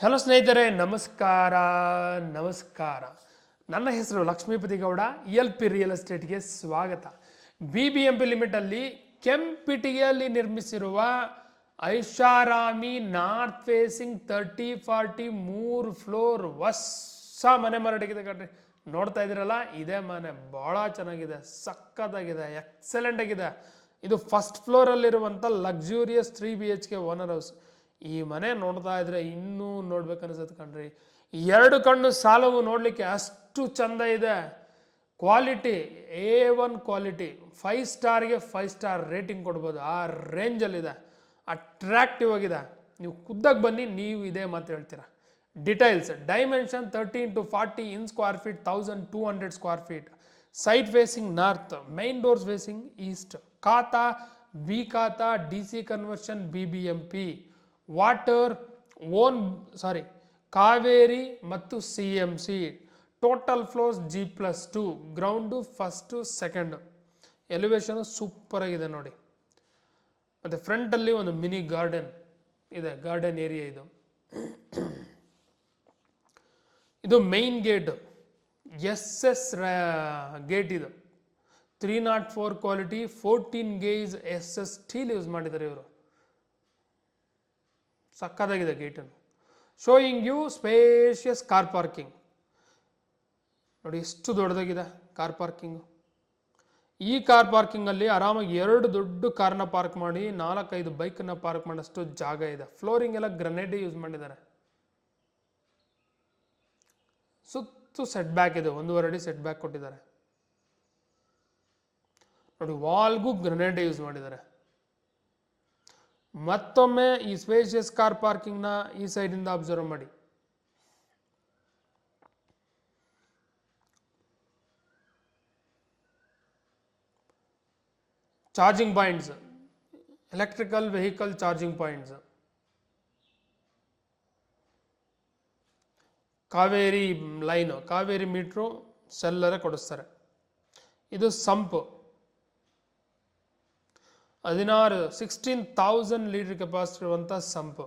Hello ಸ್ನೇಹಿತರೆ, ನಮಸ್ಕಾರ. ನನ್ನ ಹೆಸರು ಲಕ್ಷ್ಮೀಪತಿ ಗೌಡ. ELP ರಿಯಲ್ ಎಸ್ಟೇಟ್ಗೆ ಸ್ವಾಗತ. BBMP ಲಿಮಿಟಲ್ಲಿ ಕೆಂಪಿಟಿಗೆಯಲ್ಲಿ ನಿರ್ಮಿಸಿರುವ ಐಷಾರಾಮಿ ನಾರ್ತ್ ಫೇಸಿಂಗ್ 30-40 3 ಫ್ಲೋರ್ ಹೊಸ ಮನೆ ಮಾರಾಟಕ್ಕಿದೆ ಕಣ್ರಿ. ನೋಡ್ತಾ ಇದ್ದೀರಲ್ಲ, ಇದೇ ಮನೆ ಭಾಳ ಚೆನ್ನಾಗಿದೆ, ಸಕ್ಕತ್ತಾಗಿದೆ, ಎಕ್ಸಲೆಂಟ್ ಆಗಿದೆ. ಇದು ಫಸ್ಟ್ ಫ್ಲೋರಲ್ಲಿರುವಂಥ ಲಕ್ಸುರಿಯಸ್ 3 BHK ಓನರ್ ಹೌಸ್. ಈ ಮನೆ ನೋಡ್ತಾ ಇದ್ರೆ ಇನ್ನೂ ನೋಡ್ಬೇಕನ್ನಿಸುತ್ತೆ ಕಣ್ರಿ. 2 ಕಣ್ಣು ಸಾಲವು ನೋಡಲಿಕ್ಕೆ, ಅಷ್ಟು ಚಂದ ಇದೆ. Quality A1 quality, 5 ಸ್ಟಾರ್ಗೆ 5 star rating ಕೊಡ್ಬೋದು, ಆ ರೇಂಜಲ್ಲಿದೆ. ಅಟ್ರಾಕ್ಟಿವ್ ಆಗಿದೆ. ನೀವು ಖುದ್ದಾಗಿ ಬನ್ನಿ, ನೀವು ಇದೇ ಮಾತು ಹೇಳ್ತೀರಾ. Details: dimension 30-40 in square feet, 1200 square feet. Site facing north, main doors facing east. Khata B khata, DC conversion, BBMP. Water Kaveri ಮತ್ತು CMC. Total floors G+2. Ground first second. Elevation super ಆಗಿದೆ ನೋಡಿ. ಮತ್ತು ಫ್ರಂಟಲ್ಲಿ ಒಂದು ಮಿನಿ ಗಾರ್ಡನ್ ಇದೆ, ಗಾರ್ಡನ್ ಏರಿಯಾ ಇದು. ಇದು main gate, SS gate. ಇದು 304 quality, 14 gauge SS steel use ಮಾಡಿದ್ದಾರೆ ಇವರು. ಸಕ್ಕತ್ತಾಗಿದೆ ಗೇಟನ್ನು. Showing you spacious car parking. ನೋಡಿ ಎಷ್ಟು ದೊಡ್ಡದಾಗಿದೆ ಕಾರ್ ಪಾರ್ಕಿಂಗು. ಈ ಕಾರ್ ಪಾರ್ಕಿಂಗಲ್ಲಿ ಆರಾಮಾಗಿ 2 ದೊಡ್ಡ ಕಾರ್ನ ಪಾರ್ಕ್ ಮಾಡಿ 4-5 ಬೈಕನ್ನು ಪಾರ್ಕ್ ಮಾಡೋಷ್ಟು ಜಾಗ ಇದೆ. ಫ್ಲೋರಿಂಗ್ ಎಲ್ಲ ಗ್ರನೇಡ್ ಯೂಸ್ ಮಾಡಿದ್ದಾರೆ. ಸುತ್ತು ಸೆಟ್ ಬ್ಯಾಕ್ ಇದೆ, 1.5 ಅಡಿ ಸೆಟ್ ಬ್ಯಾಕ್ ಕೊಟ್ಟಿದ್ದಾರೆ ನೋಡಿ. ವಾಲ್ಗೂ ಗ್ರನೇಡ್ ಯೂಸ್ ಮಾಡಿದ್ದಾರೆ. ಮತ್ತೊಮ್ಮೆ ಈ ಸ್ಪೇಷಿಯಸ್ ಕಾರ್ ಪಾರ್ಕಿಂಗ್ನ ಈ ಸೈಡಿಂದ ಅಬ್ಸರ್ವ್ ಮಾಡಿ. Charging points, electrical vehicle charging points. Kaveri line, Kaveri meter ಸೆಲ್ಲರೇ ಕೊಡಿಸ್ತಾರೆ. ಇದು ಸಂಪು 16,000 ಲೀಟರ್ ಕೆಪಾಸಿಟಿ ಇರುವಂಥ ಸಂಪು.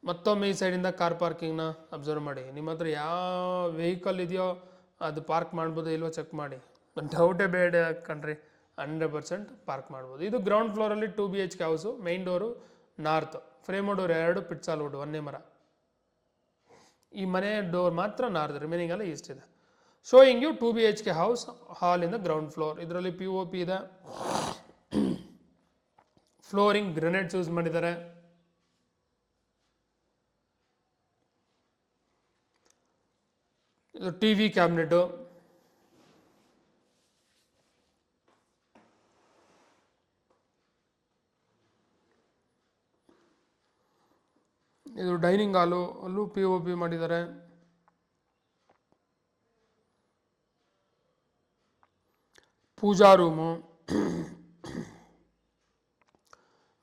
ಮತ್ತೊಮ್ಮೆ ಈ ಸೈಡಿಂದ ಕಾರ್ ಪಾರ್ಕಿಂಗ್ನ ಅಬ್ಸರ್ವ್ ಮಾಡಿ. ನಿಮ್ಮ ಹತ್ರ ಯಾವ ವೆಹಿಕಲ್ ಇದೆಯೋ ಅದು ಪಾರ್ಕ್ ಮಾಡ್ಬೋದು ಇಲ್ವೋ ಚೆಕ್ ಮಾಡಿ. ಡೌಟೇ ಬೇಡ ಕಣ್ರಿ, 100% ಪಾರ್ಕ್ ಮಾಡ್ಬೋದು. ಇದು ಗ್ರೌಂಡ್ ಫ್ಲೋರಲ್ಲಿ 2 BHK house. Main door north, frame door 2, ಪಿಟ್ಸಾಲ್ ವುಡ್, 1 ಮರ. ಈ ಮನೆ ಡೋರ್ ಮಾತ್ರ ನಾರ್ತ್, ರಿಮೈನಿಂಗ್ ಎಲ್ಲ ಈಸ್ಟ್ ಇದೆ. Showing you 2 BHK house, hall in the ground floor. ಇದರಲ್ಲಿ POP ಇದೆ. ಫ್ಲೋರಿಂಗ್ ಗ್ರೆನೇಡ್ಸ್ ಯೂಸ್ ಮಾಡಿದ್ದಾರೆ. ಇದು TV ಕ್ಯಾಬಿನೆಟು. ಇದು ಡೈನಿಂಗ್ ಹಾಲು, ಅಲ್ಲೂ POP ಮಾಡಿದ್ದಾರೆ. ಪೂಜಾ ರೂಮು,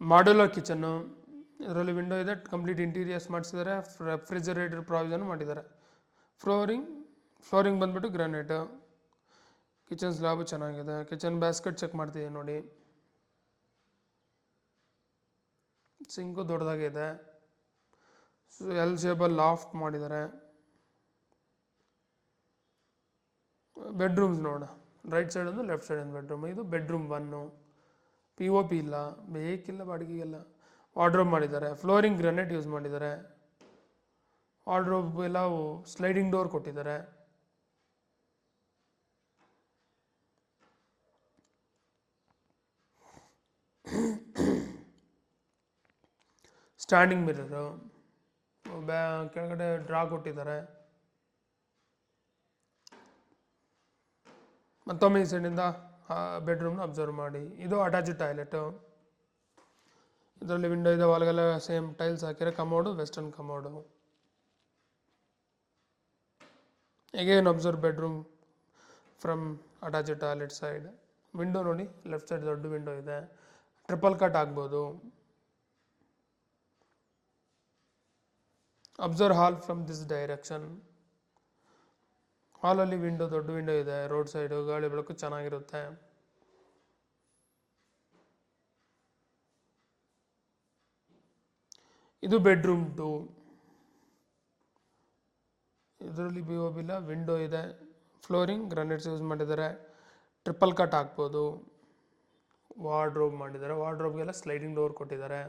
ಮಾಡ್ಯುಲರ್ ಕಿಚನ್ನು. ಇದರಲ್ಲಿ ವಿಂಡೋ ಇದೆ, ಕಂಪ್ಲೀಟ್ ಇಂಟೀರಿಯರ್ಸ್ ಮಾಡಿಸಿದ್ದಾರೆ. ರೆಫ್ರಿಜರೇಟರ್ ಪ್ರಾವಿಷನ್ ಮಾಡಿದ್ದಾರೆ. ಫ್ಲೋರಿಂಗ್ ಬಂದ್ಬಿಟ್ಟು ಗ್ರಾನೈಟ್. ಕಿಚನ್ ಸ್ಲ್ಯಾಬು ಚೆನ್ನಾಗಿದೆ. ಕಿಚನ್ ಬ್ಯಾಸ್ಕೆಟ್ ಚೆಕ್ ಮಾಡ್ತಿದ್ದೀನಿ ನೋಡಿ. ಸಿಂಕು ದೊಡ್ಡದಾಗಿದೆ. L ಶೇಪಲ್ಲಿ ಲಾಫ್ಟ್ ಮಾಡಿದ್ದಾರೆ. ಬೆಡ್ರೂಮ್ಸ್ ನೋಡ, ರೈಟ್ ಸೈಡ್ ಒಂದು ಲೆಫ್ಟ್ ಸೈಡ್ ಒಂದು ಬೆಡ್ರೂಮ್. ಇದು ಬೆಡ್ರೂಮ್ 1. POP ಇಲ್ಲ, ಬೇಕಿಲ್ಲ ಬಾಡಿಗೆಗೆಲ್ಲ. ವಾರ್ಡ್ರೋಬ್ ಮಾಡಿದ್ದಾರೆ. ಫ್ಲೋರಿಂಗ್ ಗ್ರಾನೈಟ್ ಯೂಸ್ ಮಾಡಿದ್ದಾರೆ. ವಾರ್ಡ್ರೋಬ್ ಎಲ್ಲ ಸ್ಲೈಡಿಂಗ್ ಡೋರ್ ಕೊಟ್ಟಿದ್ದಾರೆ. ಸ್ಟ್ಯಾಂಡಿಂಗ್ ಮಿರರು, ಕೆಳಗಡೆ ಡ್ರಾ ಕೊಟ್ಟಿದ್ದಾರೆ. ಮತ್ತೊಮ್ಮೆ ಈ ಸೈಡಿಂದ ಬೆಡ್ರೂಮ್ನ ಅಬ್ಸರ್ವ್ ಮಾಡಿ. ಇದು ಅಟ್ಯಾಚ್ಡ್ ಟಾಯ್ಲೆಟು. ಇದರಲ್ಲಿ ವಿಂಡೋ ಇದೆ, ಒಳಗೆಲ್ಲ ಸೇಮ್ ಟೈಲ್ಸ್ ಹಾಕಿರೋ. Commode western commode. Again observe bedroom from attached toilet side. Window ನೋಡಿ, ಲೆಫ್ಟ್ ಸೈಡ್ ದೊಡ್ಡ ವಿಂಡೋ ಇದೆ. ಟ್ರಿಪಲ್ ಕಟ್ ಆಗ್ಬೋದು. Observe hall from this direction. ಹಾಲಲ್ಲಿ ವಿಂಡೋ, ದೊಡ್ಡ ವಿಂಡೋ ಇದೆ. ರೋಡ್ ಸೈಡು ಗಾಳಿ ಬೆಳಕು ಚೆನ್ನಾಗಿರುತ್ತೆ. ಇದು ಬೆಡ್ರೂಮ್ 2. ಇದರಲ್ಲಿ ಬಿ ಒ ಬಿ ಇಲ್ಲ, ವಿಂಡೋ ಇದೆ, ಫ್ಲೋರಿಂಗ್ ಗ್ರಾನೈಟ್ಸ್ ಯೂಸ್ ಮಾಡಿದ್ದಾರೆ, ಟ್ರಿಪಲ್ ಕಟ್ ಹಾಕ್ಬೋದು, ವಾರ್ಡ್ರೋಬ್ ಮಾಡಿದ್ದಾರೆ, ವಾರ್ಡ್ರೋಬ್ಗೆಲ್ಲ ಸ್ಲೈಡಿಂಗ್ ಡೋರ್ ಕೊಟ್ಟಿದ್ದಾರೆ.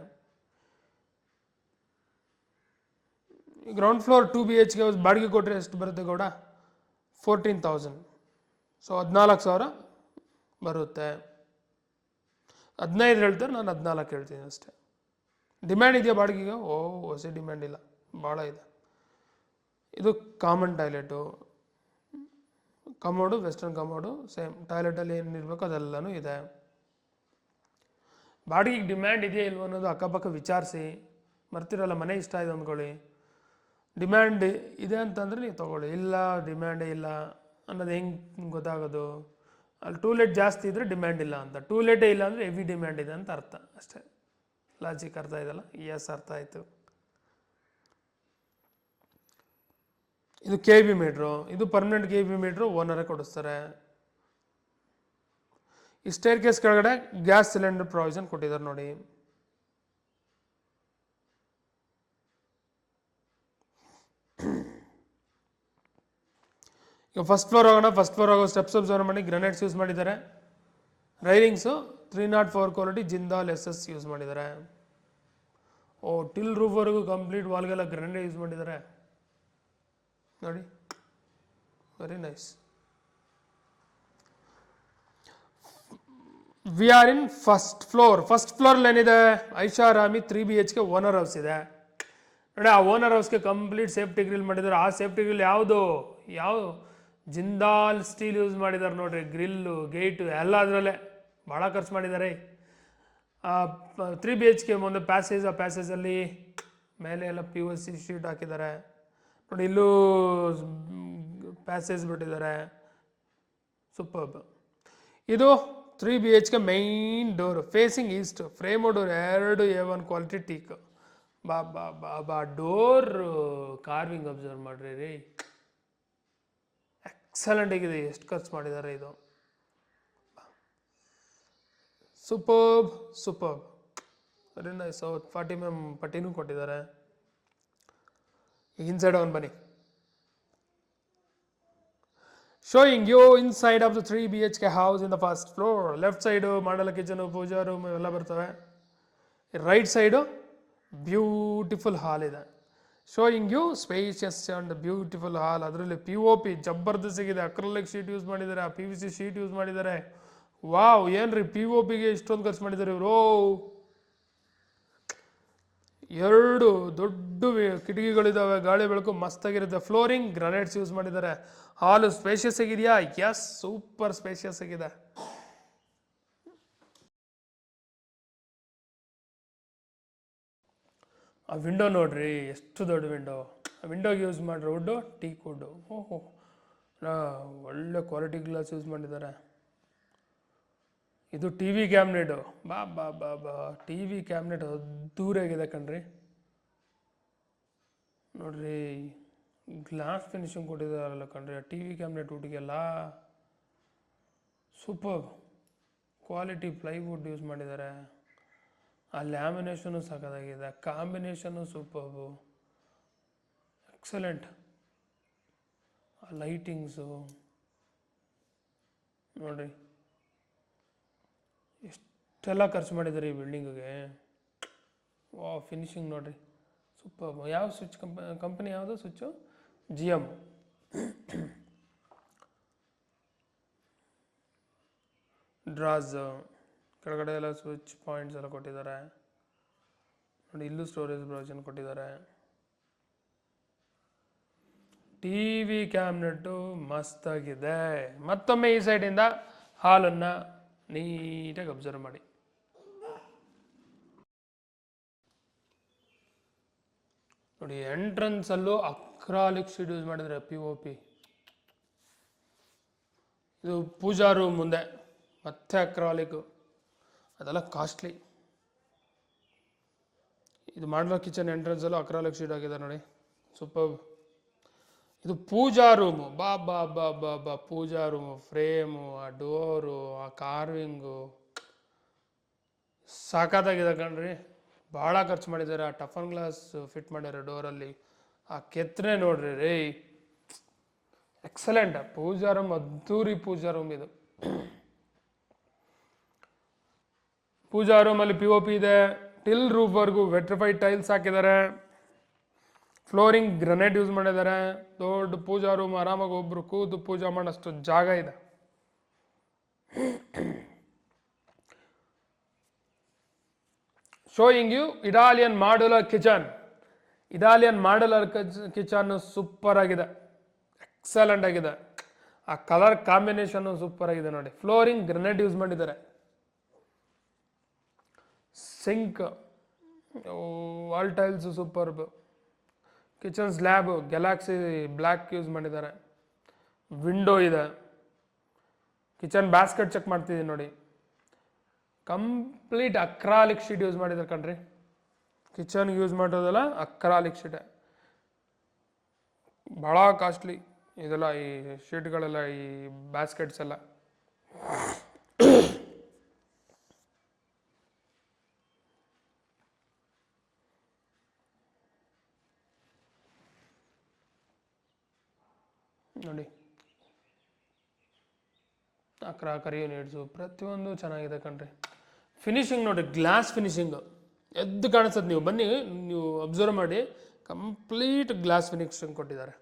ಗ್ರೌಂಡ್ ಫ್ಲೋರ್ 2 BHK ಬಾಡಿಗೆ ಕೊಟ್ಟರೆ ಎಷ್ಟು ಬರುತ್ತೆ ಗೌಡ? 14,000. ಸೊ 14,000 ಬರುತ್ತೆ. 15 ಹೇಳ್ತಾರೆ, ನಾನು 14 ಹೇಳ್ತೀನಿ ಅಷ್ಟೇ. ಡಿಮ್ಯಾಂಡ್ ಇದೆಯಾ ಬಾಡಿಗೆಗೆ? ಹೊಸ ಡಿಮ್ಯಾಂಡ್ ಇಲ್ಲ, ಭಾಳ ಇದೆ. ಇದು common toilet, commode, western commode same. ಟಾಯ್ಲೆಟಲ್ಲಿ ಏನಿರಬೇಕು ಅದೆಲ್ಲನೂ ಇದೆ. ಬಾಡಿಗೆಗೆ ಡಿಮ್ಯಾಂಡ್ ಇದೆಯಾ ಇಲ್ವೋ ಅನ್ನೋದು ಅಕ್ಕಪಕ್ಕ ವಿಚಾರಿಸಿ. ಬರ್ತಿರಲ್ಲ, ಮನೆ ಇಷ್ಟ ಇದೆ ಅಂದ್ಕೊಳ್ಳಿ, ಡಿಮ್ಯಾಂಡ್ ಇದೆ ಅಂತಂದರೆ ನೀವು ತೊಗೊಳ್ಳಿ. ಇಲ್ಲ ಡಿಮ್ಯಾಂಡೇ ಇಲ್ಲ ಅನ್ನೋದು ಹೆಂಗೆ ಗೊತ್ತಾಗೋದು? ಅಲ್ಲಿ ಟೂಲೆಟ್ ಜಾಸ್ತಿ ಇದ್ದರೆ ಡಿಮ್ಯಾಂಡ್ ಇಲ್ಲ ಅಂತ, ಟೂಲೆಟೇ ಇಲ್ಲ ಅಂದರೆ ಹೆವಿ ಡಿಮ್ಯಾಂಡ್ ಇದೆ ಅಂತ ಅರ್ಥ ಅಷ್ಟೇ. ಲಾಜಿಕ್ ಅರ್ಥ ಇದೆಯಲ್ಲ? ಎಸ್, ಅರ್ಥ ಆಯಿತು. ಇದು KB ಮೀಟ್ರು, ಇದು ಪರ್ಮನೆಂಟ್ KB ಮೀಟ್ರು, ಓನರೇ ಕೊಡಿಸ್ತಾರೆ. ಈ ಸ್ಟೇರ್ ಕೇಸ್ ಕೆಳಗಡೆ ಗ್ಯಾಸ್ ಸಿಲಿಂಡರ್ ಪ್ರಾವಿಷನ್ ಕೊಟ್ಟಿದ್ದಾರೆ ನೋಡಿ. ಈಗ ಫಸ್ಟ್ ಫ್ಲೋರ್ ಹೋಗೋಣ. ಫಸ್ಟ್ ಫ್ಲೋರ್ ಹೋಗೋ ಸ್ಟೆಪ್ಸ್ ಅಬ್ಸರ್ವ್ ಮಾಡಿ, ಗ್ರಾನೈಟ್ಸ್ ಯೂಸ್ ಮಾಡಿದ್ದಾರೆ. Railings 304 quality Jindal SS use ಮಾಡಿದ್ದಾರೆ. ಟಿಲ್ ರೂಫ್ವರೆಗೂ ಕಂಪ್ಲೀಟ್ ವಾಲ್ಗೆಲ್ಲ ಗ್ರಾನೈಟ್ ಯೂಸ್ ಮಾಡಿದ್ದಾರೆ ನೋಡಿ, very nice. We are in first floor. First ಫ್ಲೋರಲ್ಲಿ ಏನಿದೆ? ಐಷಾರಾಮಿ 3 BHK ಓನರ್ ಹೌಸ್ ಇದೆ ನೋಡಿ. ಆ ಓನರ್ ಹೌಸ್ಗೆ ಕಂಪ್ಲೀಟ್ ಸೇಫ್ಟಿ ಗ್ರಿಲ್ ಮಾಡಿದ್ದಾರೆ. ಆ ಸೇಫ್ಟಿ ಗ್ರಿಲ್ ಯಾವ ಜಿಂದಾಲ್ ಸ್ಟೀಲ್ ಯೂಸ್ ಮಾಡಿದ್ದಾರೆ ನೋಡ್ರಿ. ಗ್ರಿಲ್ಲು, ಗೇಟು ಎಲ್ಲ ಅದರಲ್ಲೇ ಭಾಳ ಖರ್ಚು ಮಾಡಿದ್ದಾರೆ. 3 BHK ಒಂದು ಪ್ಯಾಸೇಜ್, ಆ ಪ್ಯಾಸೇಜಲ್ಲಿ ಮೇಲೆ ಎಲ್ಲ PVC ಶೀಟ್ ಹಾಕಿದ್ದಾರೆ ನೋಡಿ. ಇಲ್ಲೂ ಪ್ಯಾಸೇಜ್ ಬಿಟ್ಟಿದ್ದಾರೆ, ಸೂಪರ್ಬ್. ಇದು 3 BHK main door, facing east, frame door 2 A1 quality teak. ಬಾ ಡೋರ್ ಕಾರ್ವಿಂಗ್ ಅಬ್ಸರ್ವ್ ಮಾಡ್ರಿ ರೀ, ಎಕ್ಸಲೆಂಟ್ ಆಗಿದೆ. ಎಷ್ಟು ಖರ್ಚು ಮಾಡಿದ್ದಾರೆ ಇದು, ಸೂಪರ್ಬ್ ವೆರಿ ನೈಸ್. 40 mm ಪಟ್ಟಿನೂ ಕೊಟ್ಟಿದ್ದಾರೆ. ಇನ್ಸೈಡ್ ಅವನು ಬನ್ನಿ, showing you inside of the 3 BHK house in the first floor. Left side ಮಾಡಲ ಕಿಚನು, ಪೂಜಾ ರೂಮ್ ಎಲ್ಲ ಬರ್ತವೆ. ರೈಟ್ ಸೈಡು ಬ್ಯೂಟಿಫುಲ್ ಹಾಲ್ ಇದೆ. Showing you spacious and beautiful hall. ಅದರಲ್ಲಿ POP ಜಬರ್ದಸ್ತಿಗಿದೆ. ಅಕ್ರಲಿಕ್ ಶೀಟ್ ಯೂಸ್ ಮಾಡಿದ್ದಾರೆ, PVC ಶೀಟ್ ಯೂಸ್ ಮಾಡಿದ್ದಾರೆ. Wow, ಏನ್ರಿ POPಗೆ ಇಷ್ಟೊಂದು ಖರ್ಚು ಮಾಡಿದ್ದಾರೆ ಇವರು. 2 ದೊಡ್ಡ ಕಿಟಕಿಗಳಿದ್ದಾವೆ, ಗಾಳಿ ಬೆಳಕು ಮಸ್ತಾಗಿರುತ್ತೆ. ಫ್ಲೋರಿಂಗ್ ಗ್ರಾನೈಟ್ಸ್ ಯೂಸ್ ಮಾಡಿದ್ದಾರೆ. ಹಾಲು ಸ್ಪೇಷಿಯಸ್ ಆಗಿದೆಯಾ? ಎಸ್, ಸೂಪರ್ ಸ್ಪೇಷಿಯಸ್ ಆಗಿದೆ. ಆ ವಿಂಡೋ ನೋಡ್ರಿ, ಎಷ್ಟು ದೊಡ್ಡ ವಿಂಡೋ. ಆ ವಿಂಡೋಗೆ ಯೂಸ್ ಮಾಡಿರೋ ವುಡ್ಡು ಟೀಕ್ ವುಡ್ಡು. ಒಳ್ಳೆ ಕ್ವಾಲಿಟಿ ಗ್ಲಾಸ್ ಯೂಸ್ ಮಾಡಿದ್ದಾರೆ. ಇದು TV ಕ್ಯಾಬಿನೆಟು. ಬಾ TV ಕ್ಯಾಬಿನೆಟ್ ಅದ್ದೂರಿಯಾಗಿದೆ ಕಣ್ರಿ. ನೋಡ್ರಿ, ಗ್ಲಾಸ್ ಫಿನಿಶಿಂಗ್ ಕೊಟ್ಟಿದ್ದಾರಲ್ಲ ಕಣ್ರಿ ಆ TV ಕ್ಯಾಬಿನೆಟ್ ವುಡ್ಗೆಲ್ಲ. ಸೂಪರ್ ಕ್ವಾಲಿಟಿ ಪ್ಲೈವುಡ್ ಯೂಸ್ ಮಾಡಿದ್ದಾರೆ. ಆ ಲ್ಯಾಮಿನೇಷನು ಸಖತ್ತಾಗಿದೆ, ಕಾಂಬಿನೇಷನ್ನು ಸೂಪರ್ಬು, ಎಕ್ಸಲೆಂಟ್. ಆ ಲೈಟಿಂಗ್ಸು ನೋಡ್ರಿ, ಎಷ್ಟೆಲ್ಲ ಖರ್ಚು ಮಾಡಿದ್ದಾರೆ ಈ ಬಿಲ್ಡಿಂಗಿಗೆ. ಫಿನಿಶಿಂಗ್ ನೋಡ್ರಿ, ಸೂಪರ್. ಯಾವ ಸ್ವಿಚ್ ಕಂಪನಿ ಯಾವುದು ಸ್ವಿಚ್ಚು? GM. ಡ್ರಾಸ್ ಕೆಳಗಡೆ ಎಲ್ಲ ಸ್ವಿಚ್ ಪಾಯಿಂಟ್ಸ್ ಎಲ್ಲ ಕೊಟ್ಟಿದ್ದಾರೆ ನೋಡಿ. ಇಲ್ಲೂ ಸ್ಟೋರೇಜ್ ಪ್ರಾವಿಷನ್ ಕೊಟ್ಟಿದ್ದಾರೆ. TV ಕ್ಯಾಬಿನೆಟ್ಟು ಮಸ್ತಾಗಿದೆ. ಮತ್ತೊಮ್ಮೆ ಈ ಸೈಡಿಂದ ಹಾಲನ್ನು ನೀಟಾಗಿ ಅಬ್ಸರ್ವ್ ಮಾಡಿ. ನೋಡಿ, ಎಂಟ್ರೆನ್ಸಲ್ಲೂ ಅಕ್ರಾಲಿಕ್ ಶೀಟ್ ಯೂಸ್ ಮಾಡಿದರೆ, POP. ಇದು ಪೂಜಾ ರೂಮ್ ಮುಂದೆ ಮತ್ತೆ ಅಕ್ರಾಲಿಕ್, ಅದೆಲ್ಲ ಕಾಸ್ಟ್ಲಿ. ಇದು ಮಾಡುವ ಕಿಚನ್ ಎಂಟ್ರೆನ್ಸಲ್ಲೂ ಅಕ್ರಾಲಿಕ್ ಶೀಟ್ ಆಗಿದೆ ನೋಡಿ, ಸೂಪರ್. ಇದು ಪೂಜಾ ರೂಮು. ಬಾ ಪೂಜಾ ರೂಮು, ಫ್ರೇಮು, ಆ ಡೋರು, ಆ ಕಾರ್ವಿಂಗು ಸಾಕಾಗಿದೆ ಕಣ್ರಿ. ಭಾಳ ಖರ್ಚು ಮಾಡಿದ್ದಾರೆ. ಆ ಟಫನ್ ಗ್ಲಾಸ್ ಫಿಟ್ ಮಾಡ್ಯಾರ ಡೋರಲ್ಲಿ. ಆ ಕೆತ್ತನೆ ನೋಡ್ರಿ ರೇ, ಎಕ್ಸಲೆಂಟ್. ಪೂಜಾ ರೂಮ್ ಅದ್ದೂರಿ ಪೂಜಾ ರೂಮ್ ಇದು. ಪೂಜಾ ರೂಮಲ್ಲಿ POP ಇದೆ. ಟಿಲ್ ರೂಫ್ವರೆಗೂ ವೆಟ್ರಿಫೈಡ್ ಟೈಲ್ಸ್ ಹಾಕಿದ್ದಾರೆ. ಫ್ಲೋರಿಂಗ್ ಗ್ರನೈಟ್ ಯೂಸ್ ಮಾಡಿದ್ದಾರೆ. ದೊಡ್ಡ ಪೂಜಾ ರೂಮ್, ಆರಾಮಾಗಿ ಒಬ್ರು ಕೂತು ಪೂಜೆ ಮಾಡೋಷ್ಟು ಜಾಗ ಇದೆ. Showing you Italian modular kitchen. Italian modular kitchen super ಆಗಿದೆ, ಎಕ್ಸಲೆಂಟ್ ಆಗಿದೆ. ಆ ಕಲರ್ ಕಾಂಬಿನೇಷನ್ ಸೂಪರ್ ಆಗಿದೆ ನೋಡಿ. ಫ್ಲೋರಿಂಗ್ ಗ್ರನೈಟ್ ಯೂಸ್ ಮಾಡಿದ್ದಾರೆ. Sink, wall tiles superb. Kitchen slab galaxy black use ಮಾಡಿದ್ದಾರೆ. ವಿಂಡೋ ಇದೆ. ಕಿಚನ್ ಬ್ಯಾಸ್ಕೆಟ್ ಚೆಕ್ ಮಾಡ್ತಿದ್ದೀನಿ ನೋಡಿ, ಕಂಪ್ಲೀಟ್ ಅಕ್ರಾಲಿಕ್ ಶೀಟ್ ಯೂಸ್ ಮಾಡಿದ್ದಾರೆ ಕಣ್ರಿ. ಕಿಚನ್ಗೆ ಯೂಸ್ ಮಾಡೋದಲ್ಲ ಅಕ್ರಾಲಿಕ್ ಶೀಟ್, ಭಾಳ ಕಾಸ್ಟ್ಲಿ ಇದೆಲ್ಲ, ಈ ಶೀಟ್ಗಳೆಲ್ಲ, ಈ ಬ್ಯಾಸ್ಕೆಟ್ಸ್ ಎಲ್ಲ. ನೋಡಿ ಕ್ರಾಕರಿ ಯೂನಿಟ್ಸು ಪ್ರತಿಯೊಂದು ಚೆನ್ನಾಗಿದೆ ಕಣ್ರಿ. ಫಿನಿಶಿಂಗ್ ನೋಡಿ, ಗ್ಲಾಸ್ ಫಿನಿಶಿಂಗ್ ಎದ್ದು ಕಾಣಿಸ್ತದೆ. ನೀವು ಬನ್ನಿ, ನೀವು ಅಬ್ಸರ್ವ್ ಮಾಡಿ, ಕಂಪ್ಲೀಟ್ ಗ್ಲಾಸ್ ಫಿನಿಶಿಂಗ್ ಕೊಟ್ಟಿದ್ದಾರೆ.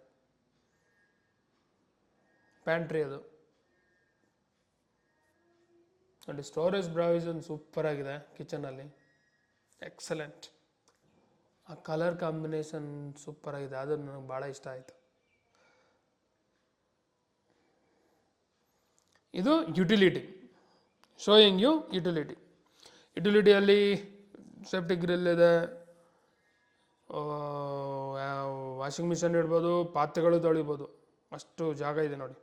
ಪ್ಯಾಂಟ್ರಿ ಅದು ನೋಡಿ. ಸ್ಟೋರೇಜ್ ಪ್ರಾವಿಷನ್ ಸೂಪರ್ ಆಗಿದೆ ಕಿಚನಲ್ಲಿ, ಎಕ್ಸಲೆಂಟ್. ಆ ಕಲರ್ ಕಾಂಬಿನೇಷನ್ ಸೂಪರ್ ಆಗಿದೆ, ಅದು ನನಗೆ ಭಾಳ ಇಷ್ಟ ಆಯಿತು. ಇದು ಯುಟಿಲಿಟಿ, ಶೋಯಿಂಗ್ ಯು ಯುಟಿಲಿಟಿ. ಯುಟಿಲಿಟಿಯಲ್ಲಿ ಸೇಫ್ಟಿ ಗ್ರಿಲ್ ಇದೆ, ವಾಷಿಂಗ್ ಮಿಷನ್ ಇಡ್ಬೋದು, ಪಾತ್ರೆಗಳು ತೊಳಿಬೋದು, ಅಷ್ಟು ಜಾಗ ಇದೆ ನೋಡಿ.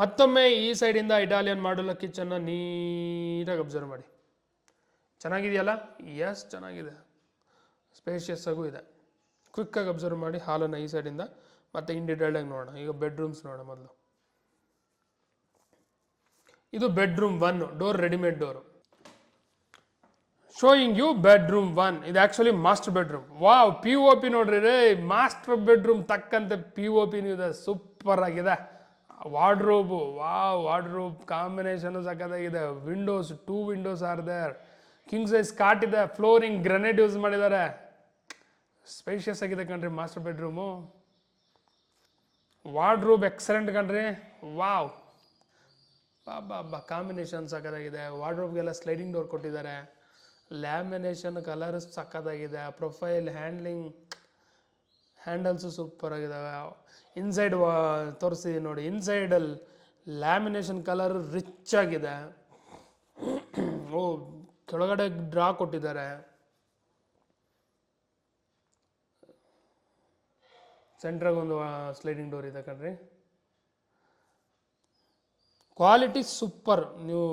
ಮತ್ತೊಮ್ಮೆ ಈ ಸೈಡಿಂದ ಇಟಾಲಿಯನ್ ಮಾಡ್ಯುಲರ್ ಕಿಚನ್ನ ನೀಟಾಗಿ ಅಬ್ಸರ್ವ್ ಮಾಡಿ. ಚೆನ್ನಾಗಿದೆಯಲ್ಲ? ಎಸ್, ಚೆನ್ನಾಗಿದೆ. ಸ್ಪೇಷಿಯಸ್ ಆಗೂ ಇದೆ. ಕ್ವಿಕ್ಕಾಗಿ ಅಬ್ಸರ್ವ್ ಮಾಡಿ ಹಾಲನ್ನು ಈ ಸೈಡಿಂದ. ಮತ್ತು ಇನ್ ಡೀಟೇಲ್ಡಾಗಿ ನೋಡೋಣ. ಈಗ ಬೆಡ್ರೂಮ್ಸ್ ನೋಡೋಣ ಮೊದಲು. ಇದು bedroom 1, door readymade door. Showing you bedroom 1. ಇದು actually master bedroom. Wow, POP ನೋಡ್ರಿ ರೇ, ಮಾಸ್ಟರ್ ಬೆಡ್ರೂಮ್ ತಕ್ಕಂತೆ POPನೂ ಇದೆ, ಸೂಪರ್ ಆಗಿದೆ. ವಾರ್ಡ್ರೋಬು, ವಾವ್, ವಾರ್ಡ್ರೋಬ್ ಕಾಂಬಿನೇಷನು ಸಕ್ಕತ್ತಾಗಿದೆ. Windows, 2 windows are there. King size cot ಇದೆ. ಫ್ಲೋರಿಂಗ್ ಗ್ರನೈಟ್ ಯೂಸ್ ಮಾಡಿದ್ದಾರೆ. ಸ್ಪೇಷಿಯಸ್ ಆಗಿದೆ ಕಣ್ರಿ ಮಾಸ್ಟರ್ ಬೆಡ್ರೂಮು. ವಾರ್ಡ್ರೋಬ್ ಎಕ್ಸಲೆಂಟ್ ಕಣ್ರಿ. ವಾವ್, ಬಾಬಾ, ಕಾಂಬಿನೇಷನ್ ಸಕ್ಕತ್ತಾಗಿದೆ. ವಾರ್ಡ್ರೋಬ್ಗೆಲ್ಲ ಸ್ಲೈಡಿಂಗ್ ಡೋರ್ ಕೊಟ್ಟಿದ್ದಾರೆ. ಲ್ಯಾಮಿನೇಷನ್ ಕಲರ್ ಸಕ್ಕತ್ತಾಗಿದೆ. ಪ್ರೊಫೈಲ್ ಹ್ಯಾಂಡಲ್ಸು ಸೂಪರ್ ಆಗಿದ್ದಾವೆ. ಇನ್ಸೈಡ್ ತೋರಿಸ್ತಿದ್ದೀನಿ ನೋಡಿ. ಇನ್ಸೈಡಲ್ಲಿ ಲ್ಯಾಮಿನೇಷನ್ ಕಲರ್ ರಿಚ್ ಆಗಿದೆ. ಓ, ಕೆಳಗಡೆ ಡ್ರಾ ಕೊಟ್ಟಿದ್ದಾರೆ. ಸೆಂಟ್ರಾಗ ಒಂದು ಸ್ಲೈಡಿಂಗ್ ಡೋರ್ ಇದೆ ಕಣ್ರಿ. Quality super. ನೀವು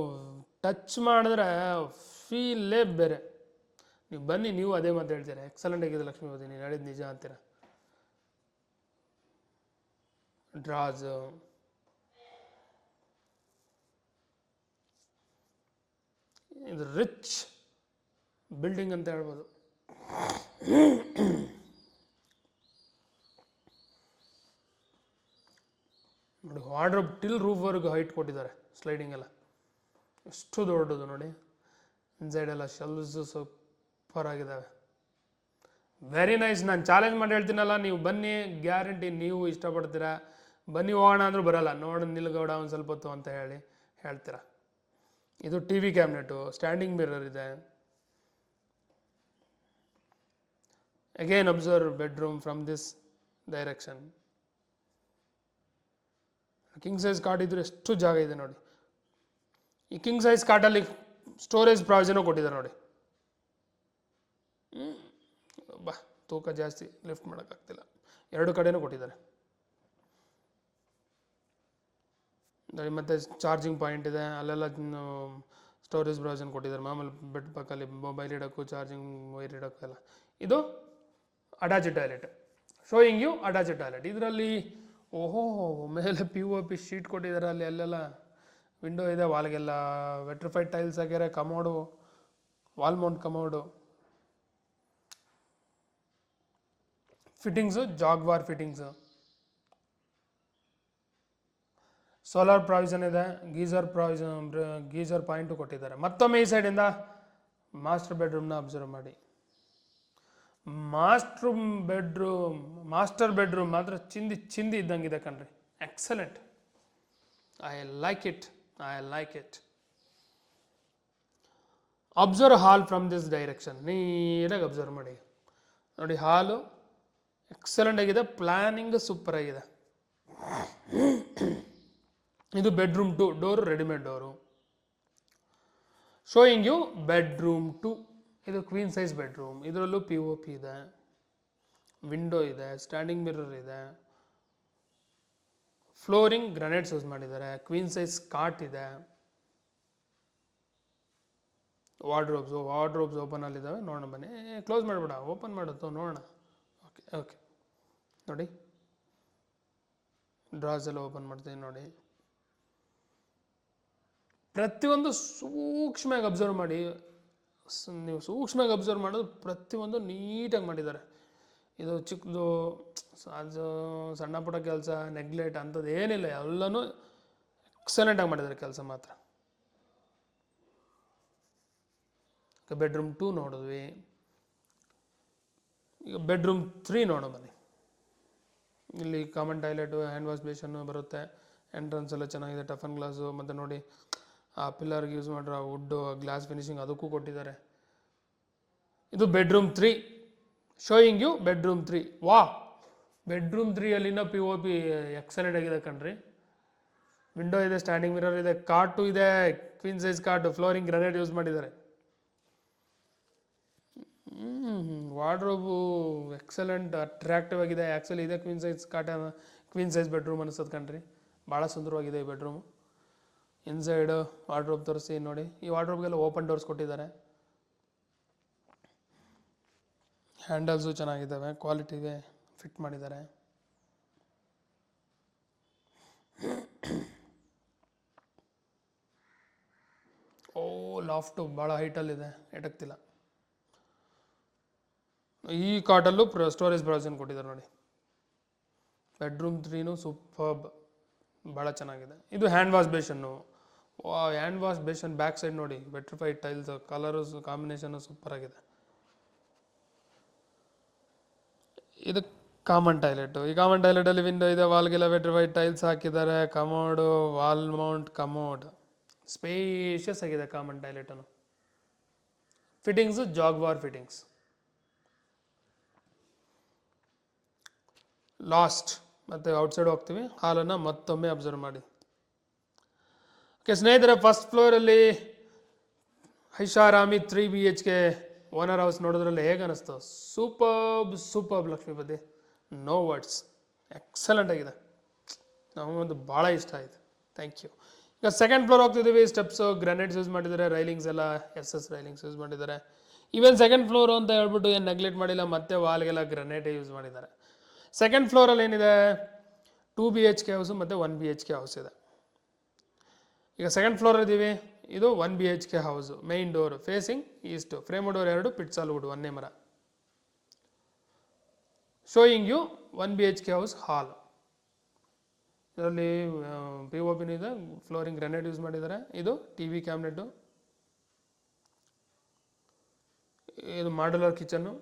ಟಚ್ ಮಾಡಿದ್ರೆ ಫೀಲೇ ಬೇರೆ. ನೀವು ಬನ್ನಿ, ನೀವು ಅದೇ ಮಾತು ಹೇಳ್ತೀರಾ, ಎಕ್ಸಲೆಂಟ್ ಆಗಿದೆ ಲಕ್ಷ್ಮೀಪತಿ, ನೀನು ಹೇಳಿದ ನಿಜ ಅಂತೀರ. ಡ್ರಾಸ್, ಇದು ರಿಚ್ ಬಿಲ್ಡಿಂಗ್ ಅಂತ ಹೇಳ್ಬೋದು. ನೋಡಿ, ವಾರ್ಡ್ರೋಬ್ ಟಿಲ್ ರೂಫ್ವರೆಗೂ ಹೈಟ್ ಕೊಟ್ಟಿದ್ದಾರೆ. ಸ್ಲೈಡಿಂಗ್ ಎಲ್ಲ ಎಷ್ಟು ದೊಡ್ಡದು ನೋಡಿ. ಇನ್ಸೈಡ್ ಎಲ್ಲ ಶೆಲ್ವ್ಸು ಸೂಪರ್ ಆಗಿದ್ದಾವೆ. Very nice. ನಾನು ಚಾಲೆಂಜ್ ಮಾಡಿ ಹೇಳ್ತೀನಲ್ಲ, ನೀವು ಬನ್ನಿ, ಗ್ಯಾರಂಟಿ ನೀವು ಇಷ್ಟಪಡ್ತೀರಾ. ಬನ್ನಿ ಹೋಗೋಣ ಅಂದರೂ ಬರಲ್ಲ. ನೋಡಿ ನಿಲ್ಗೌಡ ಒಂದು ಸ್ವಲ್ಪ ಹೊತ್ತು ಅಂತ ಹೇಳ್ತೀರಾ. ಇದು TV ಕ್ಯಾಬಿನೆಟು, ಸ್ಟ್ಯಾಂಡಿಂಗ್ ಮಿರರ್ ಇದೆ. Again observe bedroom from this direction. King size cot ಇದ್ರೆ ಎಷ್ಟು ಜಾಗ ಇದೆ ನೋಡಿ. ಈ ಕಿಂಗ್ ಸೈಜ್ ಕಾಟಲ್ಲಿ ಸ್ಟೋರೇಜ್ ಪ್ರಾವಿಷನು ಕೊಟ್ಟಿದ್ದಾರೆ ನೋಡಿ. ಬಾ, ತೂಕ ಜಾಸ್ತಿ, ಲಿಫ್ಟ್ ಮಾಡೋಕ್ಕಾಗ್ತಿಲ್ಲ. 2 ಕಡೆನೂ ಕೊಟ್ಟಿದ್ದಾರೆ ನೋಡಿ. ಮತ್ತು ಚಾರ್ಜಿಂಗ್ ಪಾಯಿಂಟ್ ಇದೆ. ಅಲ್ಲೆಲ್ಲ ಸ್ಟೋರೇಜ್ ಪ್ರಾವಿಷನ್ ಕೊಟ್ಟಿದ್ದಾರೆ. ಮಾಮೂಲಿ ಬೆಡ್ ಪಕ್ಕಲ್ಲಿ ಮೊಬೈಲ್ ಇಡೋಕ್ಕೂ, ಚಾರ್ಜಿಂಗ್ ವೈರ್ ಇಡೋಕ್ಕೆಲ್ಲ. ಇದು attached toilet. Showing you attached toilet. ಇದರಲ್ಲಿ ಓಹೋ, ಮೇಲೆ POP ಶೀಟ್ ಕೊಟ್ಟಿದ್ದಾರೆ. ಅಲ್ಲೆಲ್ಲ ವಿಂಡೋ ಇದೆ. ವಾಲ್ಗೆಲ್ಲ ವೆಟ್ರಿಫೈಡ್ ಟೈಲ್ಸ್ ಹಾಕ್ಯಾರೆ. Commode wall mount commode, fittings Jaguar fittings, solar provision ಇದೆ, ಗೀಸರ್ ಪಾಯಿಂಟು ಕೊಟ್ಟಿದ್ದಾರೆ. ಮತ್ತೊಮ್ಮೆ ಈ ಸೈಡಿಂದ ಮಾಸ್ಟರ್ ಬೆಡ್ರೂಮ್ನ ಅಬ್ಸರ್ವ್ ಮಾಡಿ. ಮಾಸ್ಟರ್ ಬೆಡ್ರೂಮ್ ಮಾತ್ರ ಚಿಂದಿ ಇದ್ದಂಗಿದೆ ಕಣ್ರಿ. Excellent, I like it. Observe hall from this direction. ನೀಟಾಗಿ ಅಬ್ಸರ್ವ್ ಮಾಡಿ ನೋಡಿ. ಹಾಲು ಎಕ್ಸಲೆಂಟ್ ಆಗಿದೆ, ಪ್ಲಾನಿಂಗ್ ಸೂಪರ್ ಆಗಿದೆ. ಇದು bedroom 2, door readymade door. Showing you bedroom 2. ಇದು ಕ್ವೀನ್ ಸೈಜ್ ಬೆಡ್ರೂಮ್. ಇದರಲ್ಲೂ POP ಇದೆ, ವಿಂಡೋ ಇದೆ, ಸ್ಟ್ಯಾಂಡಿಂಗ್ ಮಿರರ್ ಇದೆ, ಫ್ಲೋರಿಂಗ್ ಗ್ರಾನೈಟ್ಸ್ ಯೂಸ್ ಮಾಡಿದ್ದಾರೆ, ಕ್ವೀನ್ ಸೈಜ್ ಕಾಟ್ ಇದೆ, ವಾರ್ಡ್ರೋಬ್ಸ್ ಓಪನ್ ಅಲ್ಲಿದ್ದಾವೆ. ನೋಡೋಣ ಬನ್ನಿ. ಕ್ಲೋಸ್ ಮಾಡಿಬಿಡ, ಓಪನ್ ಮಾಡುತ್ತೋ ನೋಡೋಣ. ಓಕೆ ನೋಡಿ, ಡ್ರಾಸ್ ಎಲ್ಲ ಓಪನ್ ಮಾಡ್ತೀನಿ ನೋಡಿ. ಪ್ರತಿಯೊಂದು ಸೂಕ್ಷ್ಮವಾಗಿ ಅಬ್ಸರ್ವ್ ಮಾಡಿ. ನೀವು ಸೂಕ್ಷ್ಮವಾಗಿ ಅಬ್ಸರ್ವ್ ಮಾಡೋದು ಪ್ರತಿಯೊಂದು ನೀಟಾಗಿ ಮಾಡಿದ್ದಾರೆ. ಇದು ಚಿಕ್ಕದು ಅದು ಸಣ್ಣ ಪುಟ್ಟ ಕೆಲಸ ನೆಗ್ಲೆಕ್ಟ್ ಅಂಥದ್ದು ಏನಿಲ್ಲ, ಎಲ್ಲನೂ ಎಕ್ಸಲೆಂಟಾಗಿ ಮಾಡಿದ್ದಾರೆ ಕೆಲಸ ಮಾತ್ರ. ಬೆಡ್ರೂಮ್ 2 ನೋಡಿದ್ವಿ. ಈಗ ಬೆಡ್ರೂಮ್ 3 ನೋಡೋ ಬನ್ನಿ. ಇಲ್ಲಿ common toilet, hand wash basin ಬರುತ್ತೆ. ಎಂಟ್ರೆನ್ಸ್ ಎಲ್ಲ ಚೆನ್ನಾಗಿದೆ, ಟಫನ್ ಗ್ಲಾಸು, ಮತ್ತು ನೋಡಿ ಆ ಪಿಲ್ಲರ್ಗೆ ಯೂಸ್ ಮಾಡಿರೋ ವುಡ್ಡು, ಗ್ಲಾಸ್ ಫಿನಿಶಿಂಗ್ ಅದಕ್ಕೂ ಕೊಟ್ಟಿದ್ದಾರೆ. ಇದು bedroom 3. Showing you bedroom 3. Bedroom 3 POP excellent ಆಗಿದೆ ಕಣ್ರಿ. ವಿಂಡೋ ಇದೆ, ಸ್ಟ್ಯಾಂಡಿಂಗ್ ಮಿರರ್ ಇದೆ, ಕಾಟು ಇದೆ, queen size cot, flooring granite use ಮಾಡಿದ್ದಾರೆ. ವಾರ್ಡ್ರೋಬು ಎಕ್ಸಲೆಂಟ್ ಅಟ್ರಾಕ್ಟಿವ್ ಆಗಿದೆ. ಆ್ಯಕ್ಚುಲಿ ಇದೆ ಕ್ವೀನ್ ಸೈಜ್ ಬೆಡ್ರೂಮ್ ಅನಿಸ್ತದೆ ಕಣ್ರಿ. ಭಾಳ ಸುಂದರವಾಗಿದೆ ಈ ಬೆಡ್ರೂಮು. ಇನ್ಸೈಡ್ ವಾರ್ಡ್ರೋಬ್ ತೋರಿಸಿ ನೋಡಿ. ಈ ವಾರ್ಡ್ರೋಬ್ಗೆಲ್ಲ ಓಪನ್ ಡೋರ್ಸ್ ಕೊಟ್ಟಿದ್ದಾರೆ. ಹ್ಯಾಂಡಲ್ಸು ಚೆನ್ನಾಗಿದ್ದಾವೆ, ಕ್ವಾಲಿಟಿಗೆ ಫಿಟ್ ಮಾಡಿದ್ದಾರೆ. ಲಾಫ್ಟು ಭಾಳ ಹೈಟಲ್ಲಿದೆ, ಎಟಕ್ತಿಲ್ಲ. ಈ ಕಾಟಲ್ಲೂ ಸ್ಟೋರೇಜ್ ಪ್ರಾವಿಷನ್ ಕೊಟ್ಟಿದ್ದಾರೆ ನೋಡಿ. ಬೆಡ್ರೂಮ್ 3 ಸೂಪರ್ಬ್, ಭಾಳ ಚೆನ್ನಾಗಿದೆ. ಇದು hand wash basin. Hand wash basin back side ನೋಡಿ, vitrified tiles, colour combination super ಆಗಿದೆ. ಇದು ಕಾಮನ್ ಟಾಯ್ಲೆಟು. ಈ ಕಾಮನ್ ಟಾಯ್ಲೆಟಲ್ಲಿ ವಿಂಡೋ ಇದೆ, ವಾಲ್ಗೆಲ್ಲ ವೆಟ್ರಿಫೈಡ್ ಟೈಲ್ಸ್ ಹಾಕಿದ್ದಾರೆ. Commode, wall mount commode, spacious ಆಗಿದೆ ಕಾಮನ್ ಟಾಯ್ಲೆಟನ್ನು. Fittings Jaguar fittings. ಲಾಸ್ಟ್ ಮತ್ತು ಔಟ್ಸೈಡ್ ಹೋಗ್ತೀವಿ. ಹಾಲನ್ನು ಮತ್ತೊಮ್ಮೆ ಅಬ್ಸರ್ವ್ ಮಾಡಿ. ಓಕೆ ಸ್ನೇಹಿತರೆ, ಫಸ್ಟ್ ಫ್ಲೋರಲ್ಲಿ ಐಷಾರಾಮಿ 3 BHK ಓನರ್ ಹೌಸ್ ನೋಡೋದ್ರಲ್ಲಿ ಹೇಗೆ ಅನ್ನಿಸ್ತು? Superb Lakshmipati, no words, excellent ಆಗಿದೆ. ನಮಗೊಂದು ಭಾಳ ಇಷ್ಟ ಆಯಿತು. Thank you. ಈಗ ಸೆಕೆಂಡ್ ಫ್ಲೋರ್ ಹೋಗ್ತಿದ್ದೀವಿ. ಸ್ಟೆಪ್ಸು ಗ್ರಾನೈಟ್ಸ್ ಯೂಸ್ ಮಾಡಿದ್ದಾರೆ, ರೈಲಿಂಗ್ಸ್ ಎಲ್ಲ SS ರೈಲಿಂಗ್ಸ್ ಯೂಸ್ ಮಾಡಿದ್ದಾರೆ. ಈವನ್ ಸೆಕೆಂಡ್ ಫ್ಲೋರ್ ಅಂತ ಹೇಳ್ಬಿಟ್ಟು ಏನು ನೆಗ್ಲೆಕ್ಟ್ ಮಾಡಿಲ್ಲ, ಮತ್ತೆ ವಾಲ್ಗೆಲ್ಲ ಗ್ರಾನೈಟೇ ಯೂಸ್ ಮಾಡಿದ್ದಾರೆ. ಸೆಕೆಂಡ್ ಫ್ಲೋರಲ್ಲಿ ಏನಿದೆ, 2 BHK ಹೌಸು ಮತ್ತು 1 BHK ಹೌಸ್ ಇದೆ. ಈಗ ಸೆಕೆಂಡ್ ಫ್ಲೋರ್ ಇದ್ದೀವಿ. ಇದು 1 BHK house. Main door facing east, frame door 2, ಪಿಟ್ಸಾಲ್ ವುಡ್, 1 ಮರ. Showing you 1 BHK house hall. ಇದರಲ್ಲಿ POP ಇದೆ, ಫ್ಲೋರಿಂಗ್ ಗ್ರಾನೈಟ್ ಯೂಸ್ ಮಾಡಿದ್ದಾರೆ. ಇದು TV ಕ್ಯಾಬಿನೆಟ್ಟು. ಇದು ಮಾಡ್ಯುಲರ್ ಕಿಚನ್ನು,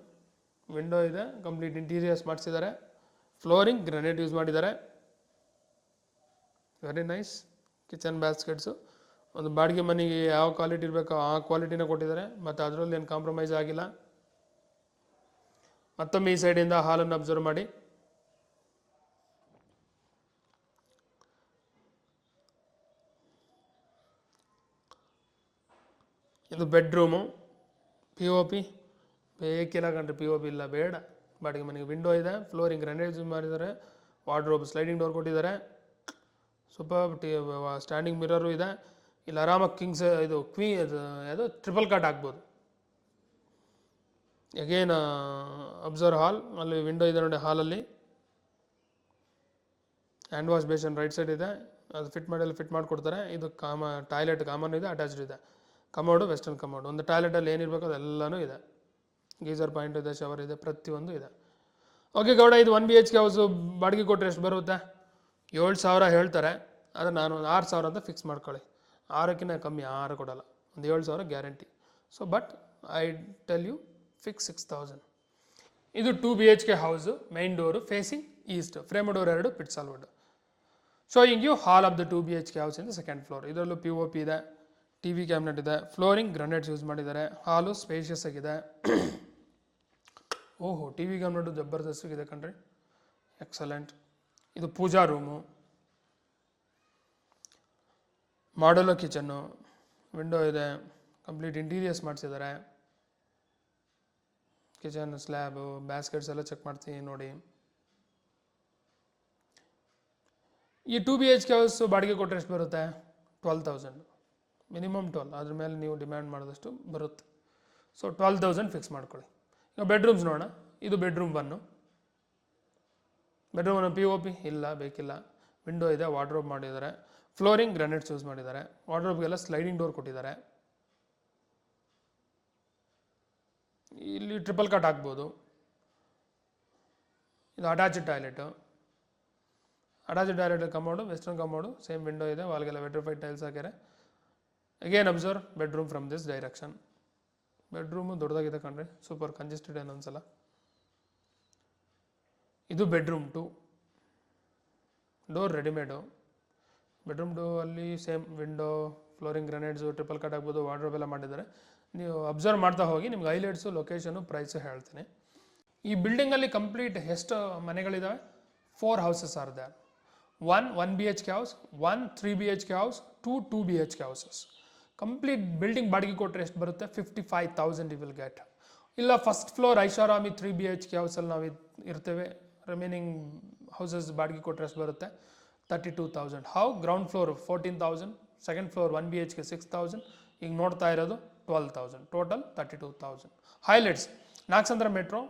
ವಿಂಡೋ ಇದೆ, ಕಂಪ್ಲೀಟ್ ಇಂಟೀರಿಯರ್ಸ್ ಮಾಡಿಸಿದ್ದಾರೆ, ಫ್ಲೋರಿಂಗ್ ಗ್ರಾನೈಟ್ ಯೂಸ್ ಮಾಡಿದ್ದಾರೆ. Very nice. ಕಿಚನ್ ಬ್ಯಾಸ್ಕೆಟ್ಸು, ಒಂದು ಬಾಡಿಗೆ ಮನೆಗೆ ಯಾವ ಕ್ವಾಲಿಟಿ ಇರಬೇಕೋ ಆ ಕ್ವಾಲಿಟಿನ ಕೊಟ್ಟಿದ್ದಾರೆ, ಮತ್ತು ಅದರಲ್ಲಿ ಏನು ಕಾಂಪ್ರಮೈಸ್ ಆಗಿಲ್ಲ. ಮತ್ತೊಮ್ಮೆ ಈ ಸೈಡಿಂದ ಹಾಲನ್ನು ಅಬ್ಸರ್ವ್ ಮಾಡಿ. ಇದು ಬೆಡ್ರೂಮು. POP ಬೇಕಿಲ್ಲ ಕಂಡ್ರೆ, POP ಇಲ್ಲ, ಬೇಡ. ಬಾಡಿಗೆ ಮನೆಗೆ ವಿಂಡೋ ಇದೆ, ಫ್ಲೋರಿಂಗ್ ಗ್ರಾನೈಟ್ ಯೂಸ್ ಮಾಡಿದ್ದಾರೆ, ವಾರ್ಡ್ರೋಬ್ ಸ್ಲೈಡಿಂಗ್ ಡೋರ್ ಕೊಟ್ಟಿದ್ದಾರೆ, ಸೂಪರ್ ಸ್ಟ್ಯಾಂಡಿಂಗ್ ಮಿರರು ಇದೆ. ಇಲ್ಲಿ ಆರಾಮಾಗಿ ಕಿಂಗ್ಸ್ ಇದು ಅದು ಟ್ರಿಪಲ್ ಕಾಟ್ ಹಾಕ್ಬೋದು. ಅಗೇನ್ ಅಬ್ಸರ್ವ್ ಹಾಲ್, ಅಲ್ಲಿ ವಿಂಡೋ ಇದೆ ನೋಡಿ. ಹಾಲಲ್ಲಿ hand wash basin right side ಇದೆ, ಅದು ಫಿಟ್ ಮಾಡಿಕೊಡ್ತಾರೆ. ಇದು ಟಾಯ್ಲೆಟ್ ಕಾಮನ್ ಇದೆ, ಅಟ್ಯಾಚ್ಡ್ ಇದೆ. Commode, western commode. ಒಂದು ಟಾಯ್ಲೆಟಲ್ಲಿ ಏನಿರಬೇಕು ಅದೆಲ್ಲನೂ ಇದೆ. ಗೀಸರ್ ಪಾಯಿಂಟ್ ಇದೆ, ಶವರ್ ಇದೆ, ಪ್ರತಿಯೊಂದು ಇದೆ. ಓಕೆ ಗೌಡ, ಇದು 1 BHK ಹೌಸು ಬಾಡಿಗೆ ಕೊಟ್ಟರೆ ಎಷ್ಟು ಬರುತ್ತೆ? 7,000 ಹೇಳ್ತಾರೆ. ಆದರೆ ನಾನು 6,000 ಅಂತ ಫಿಕ್ಸ್ ಮಾಡ್ಕೊಳ್ಳಿ. 6ಕ್ಕಿಂತ ಕಮ್ಮಿ 6 ಕೊಡಲ್ಲ. ಒಂದು 7,000 guarantee. So but I tell you fix 6,000. ಇದು 2 BHK house, main door facing east, frame door 2, ಪಿಟ್ಸಾಲ್ wood. Showing you hall of the 2 BHK house in the second floor. ಇದರಲ್ಲೂ POP ಇದೆ, TV ಕ್ಯಾಬಿನೆಟ್ ಇದೆ, flooring granites use ಮಾಡಿದ್ದಾರೆ. Hall spacious ಆಗಿದೆ. ಓಹೋ, TV cabinet ಜಬರ್ದಸ್ತಾಗಿದೆ ಕಣ್ರಿ, excellent. ಇದು ಪೂಜಾ room, modular kitchen, window ಇದೆ, ಕಂಪ್ಲೀಟ್ ಇಂಟೀರಿಯರ್ಸ್ ಮಾಡಿಸಿದ್ದಾರೆ. ಕಿಚನ್ ಸ್ಲ್ಯಾಬು, ಬ್ಯಾಸ್ಕೆಟ್ಸ್ ಎಲ್ಲ ಚೆಕ್ ಮಾಡ್ತೀನಿ ನೋಡಿ. ಈ 2 BHK ಹೌಸ್ ಬಾಡಿಗೆ ಕೊಟ್ಟರೆ ಎಷ್ಟು ಬರುತ್ತೆ? 12,000, ಮಿನಿಮಮ್ 12. ಅದ್ರ ಮೇಲೆ ನೀವು ಡಿಮ್ಯಾಂಡ್ ಮಾಡಿದಷ್ಟು ಬರುತ್ತೆ. ಸೊ 12,000 ಫಿಕ್ಸ್ ಮಾಡ್ಕೊಳ್ಳಿ. ಈಗ ಬೆಡ್ರೂಮ್ಸ್ ನೋಡೋಣ. ಇದು ಬೆಡ್ರೂಮ್ 1. ಬೆಡ್ರೂಮ್ 1 POP ಇಲ್ಲ, ಬೇಕಿಲ್ಲ. ವಿಂಡೋ ಇದೆ, ವಾರ್ಡ್ರೋಬ್ ಮಾಡಿದ್ದಾರೆ, ಫ್ಲೋರಿಂಗ್ ಗ್ರಾನೈಟ್ಸ್ ಯೂಸ್ ಮಾಡಿದ್ದಾರೆ. ವಾರ್ಡ್ರೋಬ್ಗೆಲ್ಲ ಸ್ಲೈಡಿಂಗ್ ಡೋರ್ ಕೊಟ್ಟಿದ್ದಾರೆ. ಇಲ್ಲಿ ಟ್ರಿಪಲ್ ಕಟ್ ಹಾಕ್ಬೋದು. ಇದು attached toilet. Attached toilet commode, western commode, same window ಇದೆ, ವಾಲ್ಗೆಲ್ಲ ವೆಟ್ರಿಫೈಡ್ ಟೈಲ್ಸ್ ಹಾಕ್ಯಾರೆ. Again observe bedroom from this direction. Bedroom ದೊಡ್ಡದಾಗಿದೆ ಕಣ್ರಿ, ಸೂಪರ್ ಕಂಜೆಸ್ಟೆಡ್ ಏನು ಅನ್ಸಲ್ಲ. ಇದು ಬೆಡ್ರೂಮ್ 2. Door readymade. ಬೆಡ್ರೂಮ್ 2 ಅಲ್ಲಿ same window, flooring granites, triple cut ಆಗ್ಬೋದು, ವಾರ್ಡ್ರೋಬ್ ಎಲ್ಲ ಮಾಡಿದ್ದಾರೆ. ನೀವು ಅಬ್ಸರ್ವ್ ಮಾಡ್ತಾ ಹೋಗಿ, ನಿಮ್ಗೆ ಹೈಲೈಟ್ಸು, ಲೊಕೇಶನು, ಪ್ರೈಸು ಹೇಳ್ತೀನಿ. ಈ ಬಿಲ್ಡಿಂಗಲ್ಲಿ ಕಂಪ್ಲೀಟ್ ಎಷ್ಟು ಮನೆಗಳಿದ್ದಾವೆ? 4 houses are there. 1 BHK house, 1 3 BHK house, 2 BHK houses. Complete building ಬಾಡಿಗೆ ಕೊಟ್ಟರೆ ಎಷ್ಟು ಬರುತ್ತೆ? 55,000 ಯು ವಿಲ್ ಗೆಟ್. ಇಲ್ಲ ಫಸ್ಟ್ ಫ್ಲೋರ್ ಐಷಾರಾಮಿ 3 BHK ಹೌಸಲ್ಲಿ ನಾವು ಇರ್ತೇವೆ. ರಿಮೈನಿಂಗ್ ಹೌಸಸ್ ಬಾಡಿಗೆ ಕೊಟ್ಟರೆ ಎಷ್ಟು ಬರುತ್ತೆ? 32,000. How? Ground floor 14,000, second floor 1 BHK 6,000, ಈಗ ನೋಡ್ತಾ ಇರೋದು 12,000, total 32,000. Highlights: Nagasandra metro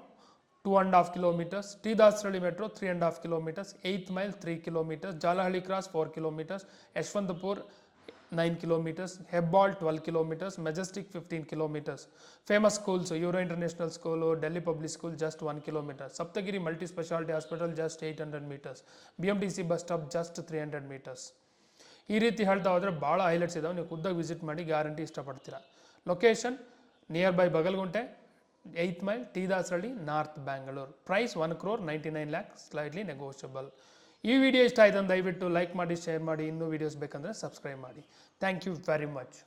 2.5 kilometers, T Dasarahalli metro 3.5 kilometers, 8th mile 3 kilometers, Jalahalli cross 4 kilometers, Yeshwanthpur 9 kilometers, Hebbal 12 kilometers, Majestic 15 kilometers. Famous schools: Euro international school, Delhi public school just 1 kilometer, Saptagiri multi speciality hospital just 800 meters, BMTC bus stop just 300 meters. ಈ ರೀತಿ ಹೇಳ್ತಾ ಹೋದರೆ ಭಾಳ highlights ಇದಾವೆ. ನೀವು ಖುದ್ದಾಗಿ visit ಮಾಡಿ, guarantee ಇಷ್ಟಪಡ್ತೀರಾ. Location nearby Bagalagunte, 8th mile, T Dasarahalli, north Bangalore. Price 1,99 lakh, slightly negotiable. ಈ ವಿಡಿಯೋ ಇಷ್ಟ ಆಯ್ತು ದಯವಿಟ್ಟು ಲೈಕ್ ಮಾಡಿ, ಶೇರ್ ಮಾಡಿ. ಇನ್ನೂ ವೀಡಿಯೋಸ್ ಬೇಕಂದರೆ ಸಬ್ಸ್ಕ್ರೈಬ್ ಮಾಡಿ. Thank you very much.